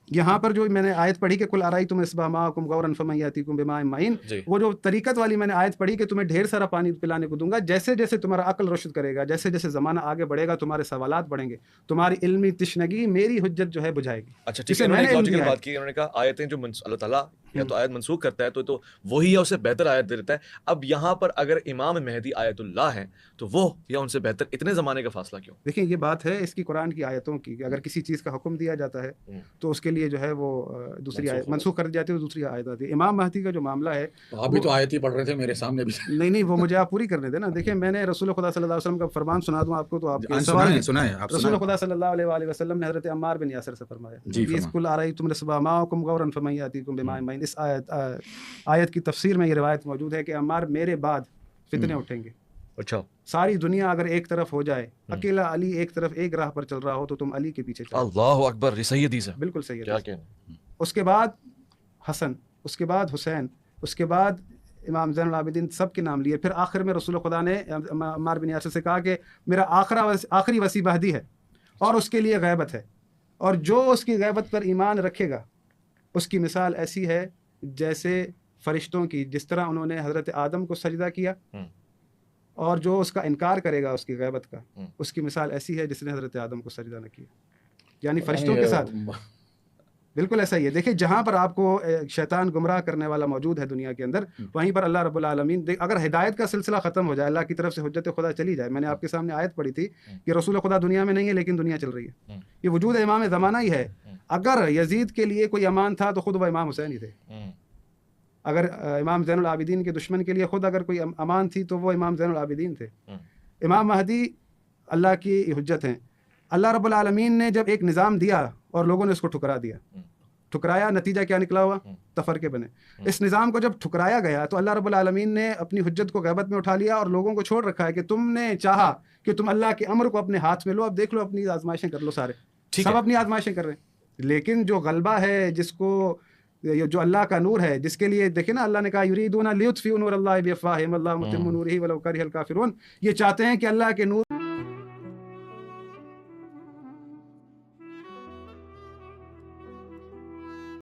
یہاں پر جو میں نے آیت پڑھی کہ قل ارأیتم ان اصبح ماؤکم غورا فمن یأتیکم بماء معین، وہ جو طریقت والی میں نے آیت پڑھی کہ تمہیں ڈھیر سارا پانی پلانے کو دوں گا، جیسے جیسے تمہارا عقل رشد کرے گا، جیسے جیسے زمانہ آگے بڑھے گا، تمہارے سوالات بڑھیں گے، تمہاری علمی تشنگی میری حجت جو ہے بجھائے گی۔ اچھا ٹھیک ہے، انہوں نے ایک لاجیکل بات کی، انہوں نے کہا آیتیں جو اللہ تعالیٰ یا تو آیت منسوخ کرتا ہے تو وہی یا اسے بہتر آیت دے دیتا ہے۔ اب یہاں پر اگر امام مہدی آیت اللہ ہیں تو وہ یا ان سے بہتر، اتنے زمانے کا فاصلہ کیوں؟ دیکھیں یہ بات ہے اس کی قرآن کی آیتوں کی، کہ اگر کسی چیز کا حکم دیا جاتا ہے تو اس کے لیے جو ہے وہ دوسری آیت منسوخ کر جاتی ہے، دوسری آیت آتی ہے۔ امام مہدی کا جو معاملہ ہے، آپ بھی تو آیت ہی پڑھ رہے تھے میرے سامنے بھی۔ نہیں وہ مجھے آپ پوری کرنے دیں نا۔ دیکھیں میں نے رسول خدا صلی اللہ علیہ وسلم کا فرمان سنا دوں آپ کو تو آپ کے سوال سنائیں۔ رسول خدا صلی اللہ علیہ وآلہ وسلم نے حضرت عمار بن یاسر سے فرمایا قل ارأیتم ان اصبح ماؤکم غورا فمن یأتیکم بماء معین، اس آیت کی تفسیر میں یہ روایت موجود ہے کہ عمار میرے بعد فتنے اٹھیں گے۔ اچھا، ساری دنیا اگر ایک طرف ہو جائے، اکیلا علی ایک طرف ایک راہ پر چل رہا ہو تو تم علی کے پیچھے چلو۔ اللہ اکبر، یہ صحیح حدیث ہے، بالکل صحیح کیا ہے۔ کہنا۔ اس کے بعد حسن، اس کے بعد حسین، اس کے بعد امام زین العابدین، سب کے نام لیے۔ پھر آخر میں رسول خدا نے عمار بن یاسر سے کہا کہ میرا آخری وصی مہدی ہے اور اس کے لیے غیبت ہے، اور جو اس کی غیبت پر ایمان رکھے گا اس کی مثال ایسی ہے جیسے فرشتوں کی، جس طرح انہوں نے حضرت آدم کو سجدہ کیا، اور جو اس کا انکار کرے گا اس کی غیبت کا، اس کی مثال ایسی ہے جس نے حضرت آدم کو سجدہ نہ کیا، یعنی فرشتوں کے ساتھ بالکل ایسا ہی ہے۔ دیکھیں جہاں پر آپ کو شیطان گمراہ کرنے والا موجود ہے دنیا کے اندر، وہیں پر اللہ رب العالمین اگر ہدایت کا سلسلہ ختم ہو جائے، اللہ کی طرف سے حجت خدا چلی جائے، میں نے آپ کے سامنے آیت پڑھی تھی کہ رسول خدا دنیا میں نہیں ہے لیکن دنیا چل رہی ہے، یہ وجود امام زمانہ ہی ہے۔ اگر یزید کے لیے کوئی امان تھا تو خود وہ امام حسین ہی تھے، اگر امام زین العابدین کے دشمن کے لیے خود اگر کوئی امان تھی تو وہ امام زین العابدین تھے۔ امام مہدی اللہ کی حجت ہیں۔ اللہ رب العالمین نے جب ایک نظام دیا اور لوگوں نے اس کو ٹھکرا دیا، ٹھکرایا، نتیجہ کیا نکلا ہوا؟ تفرقے بنے۔ اس نظام کو جب ٹھکرایا گیا تو اللہ رب العالمین نے اپنی حجت کو غیبت میں اٹھا لیا اور لوگوں کو چھوڑ رکھا ہے کہ تم نے چاہا کہ تم اللہ کے امر کو اپنے ہاتھ میں لو، اب دیکھ لو اپنی آزمائشیں کر لو، سارے سب اپنی آزمائشیں کر رہے ہیں، لیکن جو غلبہ ہے، جس کو جو اللہ کا نور ہے، جس کے لیے دیکھیں نا اللہ نے کہا یریدون لیطفئوا نور اللہ بافواہہم اللہ متم نورہ ولو کرہ الکافرون، یہ چاہتے ہیں کہ اللہ کے نور